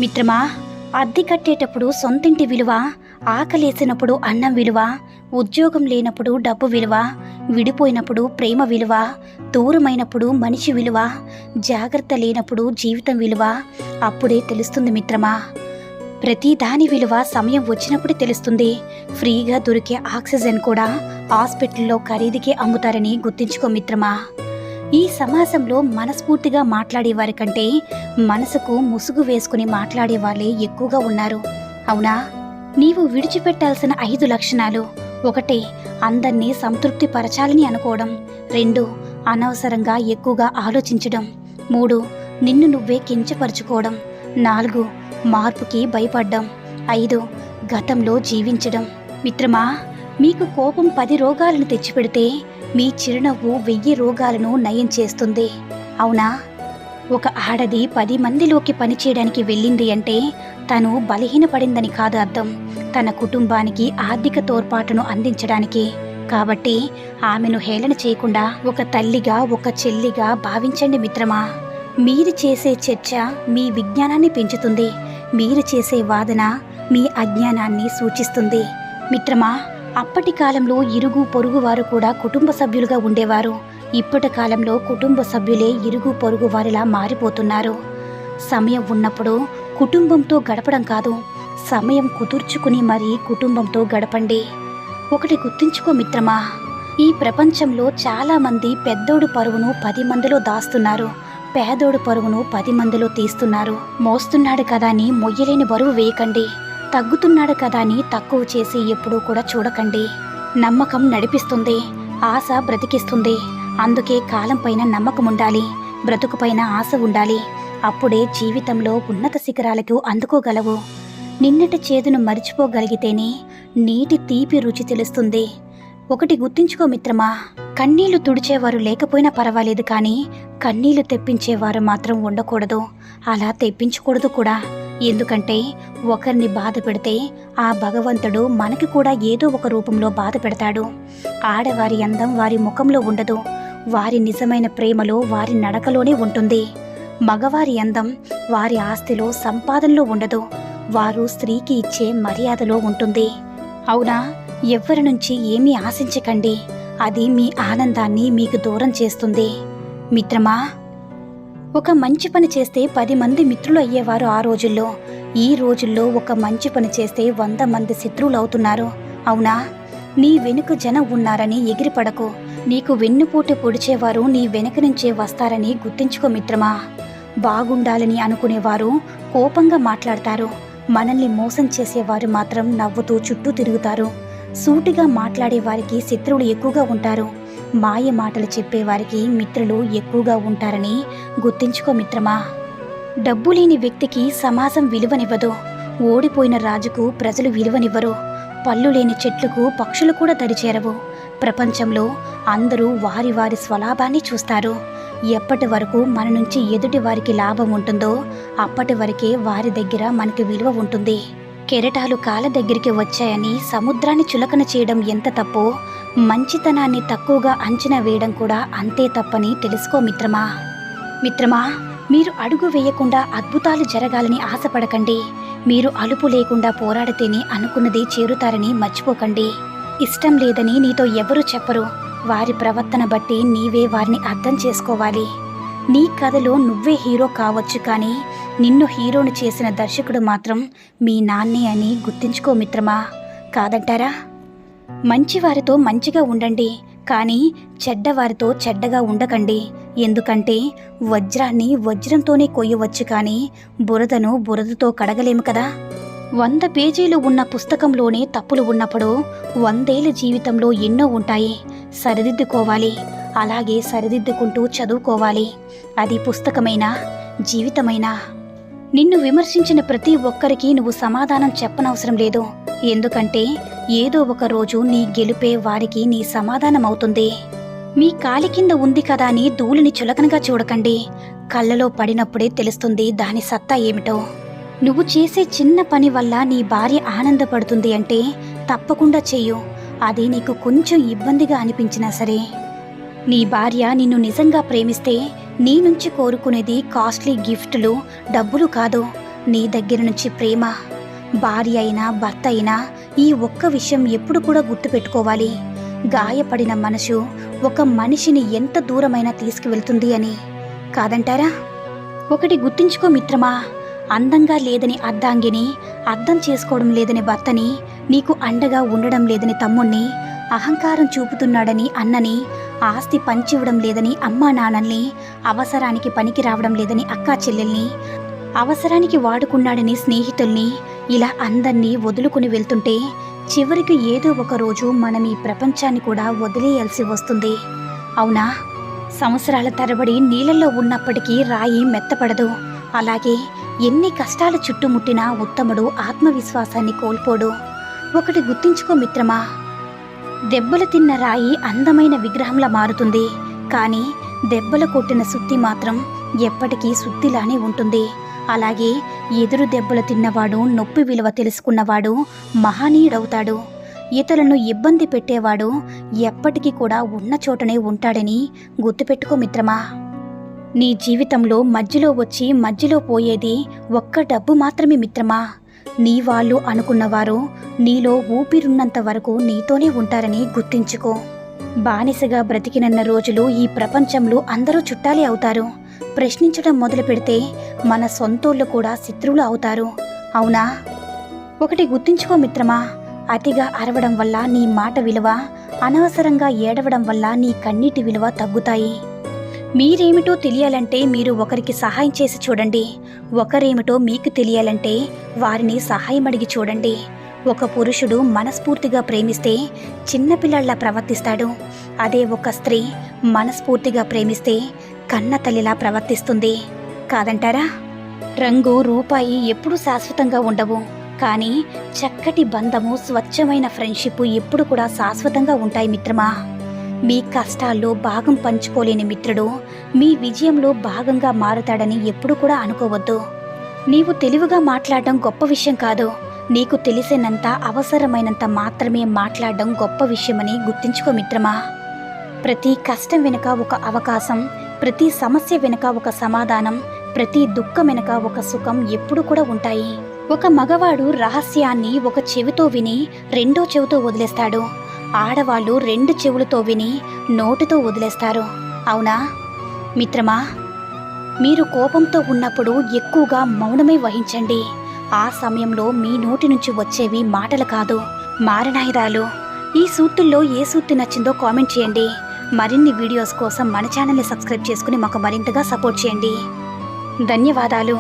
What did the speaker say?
మిత్రమా, అద్దె కట్టేటప్పుడు సొంతింటి విలువ, ఆకలేసినప్పుడు అన్నం విలువ, ఉద్యోగం లేనప్పుడు డబ్బు విలువ, విడిపోయినప్పుడు ప్రేమ విలువ, దూరమైనప్పుడు మనిషి విలువ, జాగ్రత్త లేనప్పుడు జీవితం విలువ అప్పుడే తెలుస్తుంది మిత్రమా. ప్రతి దాని విలువ సమయం వచ్చినప్పుడే తెలుస్తుంది. ఫ్రీగా దొరికే ఆక్సిజన్ కూడా హాస్పిటల్లో ఖరీదుకే అమ్ముతారని గుర్తుంచుకో మిత్రమా. ఈ సమాజంలో మనస్ఫూర్తిగా మాట్లాడేవారి కంటే మనసుకు ముసుగు వేసుకుని మాట్లాడే వాళ్ళే ఎక్కువగా ఉన్నారు. అవునా? నీవు విడిచిపెట్టాల్సిన 5 లక్షణాలు: 1. అందర్నీ సంతృప్తి పరచాలని అనుకోవడం. 2. అనవసరంగా ఎక్కువగా ఆలోచించడం. 3. నిన్ను నువ్వే కించపరుచుకోవడం. 4. మార్పుకి భయపడ్డం. 5. గతంలో జీవించడం. మిత్రమా, మీకు కోపం 10 రోగాలను తెచ్చిపెడితే మీ చిరునవ్వు 1000 రోగాలను నయం చేస్తుంది. అవునా? ఒక ఆడది 10 మందిలోకి పనిచేయడానికి వెళ్ళింది అంటే తను బలహీనపడిందని కాదు అర్థం, తన కుటుంబానికి ఆర్థిక తోడ్పాటును అందించడానికి. కాబట్టి ఆమెను హేళన చేయకుండా ఒక తల్లిగా, ఒక చెల్లిగా భావించండి మిత్రమా. మీరు చేసే చర్చ మీ విజ్ఞానాన్ని పెంచుతుంది. మీరు చేసే వాదన మీ అజ్ఞానాన్ని సూచిస్తుంది. మిత్రమా, అప్పటి కాలంలో ఇరుగు పొరుగు వారు కూడా కుటుంబ సభ్యులుగా ఉండేవారు. ఇప్పటి కాలంలో కుటుంబ సభ్యులే ఇరుగు పొరుగు వారిలా మారిపోతున్నారు. సమయం ఉన్నప్పుడు కుటుంబంతో గడపడం కాదు, సమయం కుదుర్చుకుని మరీ కుటుంబంతో గడపండి. ఒకటి గుర్తుంచుకో మిత్రమా, ఈ ప్రపంచంలో చాలామంది పెద్దోడు పరువును 10 మందిలో దాస్తున్నారు, పేదోడు పరువును 10 మందిలో తీస్తున్నారు. మోస్తున్నాడు కదా అని మొయ్యలేని బరువు వేయకండి. తగ్గుతున్నాడు కదా అని తక్కువ చేసి ఎప్పుడూ కూడా చూడకండి. నమ్మకం నడిపిస్తుంది, ఆశ బ్రతికిస్తుంది. అందుకే కాలం పైన నమ్మకం ఉండాలి, బ్రతుకుపైన ఆశ ఉండాలి. అప్పుడే జీవితంలో ఉన్నత శిఖరాలకు అందుకోగలవు. నిన్నటి చేదును మరిచిపోగలిగితేనే నీటి తీపి రుచి తెలుస్తుంది. ఒకటి గుర్తుంచుకో మిత్రమా, కన్నీళ్లు తుడిచేవారు లేకపోయినా పర్వాలేదు, కానీ కన్నీళ్లు తెప్పించేవారు మాత్రం ఉండకూడదు. అలా తెప్పించకూడదు కూడా. ఎందుకంటే ఒకరిని బాధ పెడితే ఆ భగవంతుడు మనకి కూడా ఏదో ఒక రూపంలో బాధ పెడతాడు. ఆడవారి అందం వారి ముఖంలో ఉండదు, వారి నిజమైన ప్రేమలో, వారి నడకలోనే ఉంటుంది. మగవారి అందం వారి ఆస్తిలో, సంపాదనలో ఉండదు, వారు స్త్రీకి ఇచ్చే మర్యాదలో ఉంటుంది. అవునా? ఎవ్వరి నుంచి ఏమీ ఆశించకండి, అది మీ ఆనందాన్ని మీకు దూరం చేస్తుంది. మిత్రమా, ఒక మంచి పని చేస్తే 10 మంది మిత్రులు అయ్యేవారు ఆ రోజుల్లో. ఈ రోజుల్లో ఒక మంచి పని చేస్తే 100 మంది శత్రువులు అవుతున్నారు. అవునా? నీ వెనుక జనం ఉన్నారని ఎగిరిపడకు. నీకు వెన్నుపోటు పొడిచేవారు నీ వెనుక నుంచే వస్తారని గుర్తుంచుకో మిత్రమా. బాగుండాలని అనుకునేవారు కోపంగా మాట్లాడతారు, మనల్ని మోసం చేసేవారు మాత్రం నవ్వుతూ చుట్టూ తిరుగుతారు. సూటిగా మాట్లాడేవారికి శత్రువులు ఎక్కువగా ఉంటారు, మాయ మాటలు చెప్పేవారికి మిత్రులు ఎక్కువగా ఉంటారని గుర్తుంచుకో మిత్రమా. డబ్బు లేని వ్యక్తికి సమాజం విలువనివ్వదు, ఓడిపోయిన రాజుకు ప్రజలు విలువనివ్వరు, పళ్ళు లేని చెట్లకు పక్షులు కూడా దరిచేరవు. ప్రపంచంలో అందరూ వారి వారి స్వలాభాన్ని చూస్తారు. ఎప్పటి వరకు మన నుంచి ఎదుటి వారికి లాభం ఉంటుందో అప్పటి వరకే వారి దగ్గర మనకి విలువ ఉంటుంది. కెరటాలు కాళ్ళ దగ్గరికి వచ్చాయని సముద్రాన్ని చులకన చేయడం ఎంత తప్పో, మంచితనాన్ని తక్కువగా అంచనా వేయడం కూడా అంతే తప్పని తెలుసుకో మిత్రమా. మిత్రమా, మీరు అడుగు వేయకుండా అద్భుతాలు జరగాలని ఆశపడకండి. మీరు అలుపు లేకుండా పోరాడితేనే అనుకున్నది చేరుతారని మర్చిపోకండి. ఇష్టం లేదని నీతో ఎవరూ చెప్పరు, వారి ప్రవర్తన బట్టి నీవే వారిని అర్థం చేసుకోవాలి. నీ కథలో నువ్వే హీరో కావచ్చు, కానీ నిన్ను హీరోను చేసిన దర్శకుడు మాత్రం మీ నాన్నే అని గుర్తుంచుకో మిత్రమా. కాదంటారా? మంచివారితో మంచిగా ఉండండి, కానీ చెడ్డవారితో చెడ్డగా ఉండకండి. ఎందుకంటే వజ్రాన్ని వజ్రంతోనే కొయ్యవచ్చు, కానీ బురదను బురదతో కడగలేము కదా. 100 పేజీలు ఉన్న పుస్తకంలోనే తప్పులు ఉన్నప్పుడు 100 ఏళ్ల జీవితంలో ఎన్నో ఉంటాయి. సరిదిద్దుకోవాలి. అలాగే సరిదిద్దుకుంటూ చదువుకోవాలి. అది పుస్తకమైనా, జీవితమైనా. నిన్ను విమర్శించిన ప్రతి ఒక్కరికి నువ్వు సమాధానం చెప్పనవసరం లేదు. ఎందుకంటే ఏదో ఒక రోజు నీ గెలుపే వారికి నీ సమాధానం అవుతుంది. మీ కాలి కింద ఉంది కదా అని ధూళిని చులకనగా చూడకండి. కళ్ళలో పడినప్పుడే తెలుస్తుంది దాని సత్తా ఏమిటో. నువ్వు చేసే చిన్న పని వల్ల నీ భార్య ఆనందపడుతుంది అంటే తప్పకుండా చెయ్యు. అది నీకు కొంచెం ఇబ్బందిగా అనిపించినా సరే. నీ భార్య నిన్ను నిజంగా ప్రేమిస్తే నీ నుంచి కోరుకునేది కాస్ట్లీ గిఫ్టులు, డబ్బులు కాదు. నీ దగ్గర నుంచి ప్రేమ. భార్య అయినా భర్త అయినా ఈ ఒక్క విషయం ఎప్పుడు కూడా గుర్తుపెట్టుకోవాలి. గాయపడిన మనసు ఒక మనిషిని ఎంత దూరమైనా తీసుకువెళ్తుంది అని. కాదంటారా? ఒకటి గుర్తుంచుకో మిత్రమా, అందంగా లేదని అర్ధాంగిని, అర్థం చేసుకోవడం లేదని భర్తని, నీకు అండగా ఉండడం లేదని తమ్ముణ్ణి, అహంకారం చూపుతున్నాడని అన్నని, ఆస్తి పంచివ్వడం లేదని అమ్మా నాన్నల్ని, అవసరానికి పనికి రావడం లేదని అక్కా చెల్లెల్ని, అవసరానికి వాడుకున్నాడని స్నేహితుల్ని, ఇలా అందర్నీ వదులుకుని వెళ్తుంటే చివరికి ఏదో ఒక రోజు మనం ఈ ప్రపంచాన్ని కూడా వదిలేయాల్సి వస్తుంది. అవునా? సంవత్సరాల తరబడి నీళ్ళల్లో ఉన్నప్పటికీ రాయి మెత్తపడదు. అలాగే ఎన్ని కష్టాలు చుట్టుముట్టినా ఉత్తముడు ఆత్మవిశ్వాసాన్ని కోల్పోడు. ఒకటి గుర్తుంచుకో మిత్రమా, దెబ్బలు తిన్న రాయి అందమైన విగ్రహంలా మారుతుంది, కానీ దెబ్బలు కొట్టిన సుత్తి మాత్రం ఎప్పటికీ సుత్తిలానే ఉంటుంది. అలాగే ఎదురు దెబ్బలు తిన్నవాడు, నొప్పి విలువ తెలుసుకున్నవాడు మహనీయుడవుతాడు. ఇతరులను ఇబ్బంది పెట్టేవాడు ఎప్పటికీ కూడా ఉన్న చోటనే ఉంటాడని గుర్తుపెట్టుకో మిత్రమా. నీ జీవితంలో మధ్యలో వచ్చి మధ్యలో పోయేది ఒక్క డబ్బు మాత్రమే మిత్రమా. నీ వాళ్ళు అనుకున్నవారు నీలో ఊపిరున్నంత వరకు నీతోనే ఉంటారని గుర్తించుకో. బానిసగా బ్రతికినన్న రోజులు ఈ ప్రపంచంలో అందరూ చుట్టాలే అవుతారు. ప్రశ్నించడం మొదలు పెడితే మన సొంతోళ్ళు కూడా శత్రువులు అవుతారు. అవునా? ఒకటి గుర్తుంచుకో మిత్రమా, అతిగా అరవడం వల్ల నీ మాట విలువ, అనవసరంగా ఏడవడం వల్ల నీ కన్నీటి విలువ తగ్గుతాయి. మీరేమిటో తెలియాలంటే మీరు ఒకరికి సహాయం చేసి చూడండి. ఒకరేమిటో మీకు తెలియాలంటే వారిని సహాయం అడిగి చూడండి. ఒక పురుషుడు మనస్ఫూర్తిగా ప్రేమిస్తే చిన్నపిల్లల్లా ప్రవర్తిస్తాడు. అదే ఒక స్త్రీ మనస్ఫూర్తిగా ప్రేమిస్తే కన్న తల్లిలా ప్రవర్తిస్తుంది. కాదంటారా? రంగు, రూపాయి ఎప్పుడూ శాశ్వతంగా ఉండవు, కానీ చక్కటి బంధము, స్వచ్ఛమైన ఫ్రెండ్షిప్ ఎప్పుడు కూడా శాశ్వతంగా ఉంటాయి మిత్రమా. మీ కష్టాల్లో భాగం పంచుకోలేని మిత్రుడు మీ విజయంలో భాగంగా మారుతాడని ఎప్పుడు కూడా అనుకోవద్దు. నీవు తెలివిగా మాట్లాడడం గొప్ప విషయం కాదు, నీకు తెలిసినంత, అవసరమైనంత మాత్రమే మాట్లాడడం గొప్ప విషయమని గుర్తుంచుకో మిత్రమా. ప్రతి కష్టం వెనుక ఒక అవకాశం, ప్రతి సమస్య వెనుక ఒక సమాధానం, ప్రతి దుఃఖం వెనుక ఒక సుఖం ఎప్పుడు కూడా ఉంటాయి. ఒక మగవాడు రహస్యాన్ని ఒక చెవితో విని రెండో చెవితో వదిలేస్తాడు. ఆడవాళ్ళు రెండు చెవులతో విని నోటితో వదిలేస్తారు. అవునా మిత్రమా? మీరు కోపంతో ఉన్నప్పుడు ఎక్కువగా మౌనమే వహించండి. ఆ సమయంలో మీ నోటి నుంచి వచ్చేవి మాటలు కాదు, మారణాయుధాలు. ఈ సూక్తుల్లో ఏ సూక్తి నచ్చిందో కామెంట్ చేయండి. మరిన్ని వీడియోస్ కోసం మన ఛానల్ని సబ్స్క్రైబ్ చేసుకుని మాకు మరింతగా సపోర్ట్ చేయండి. ధన్యవాదాలు.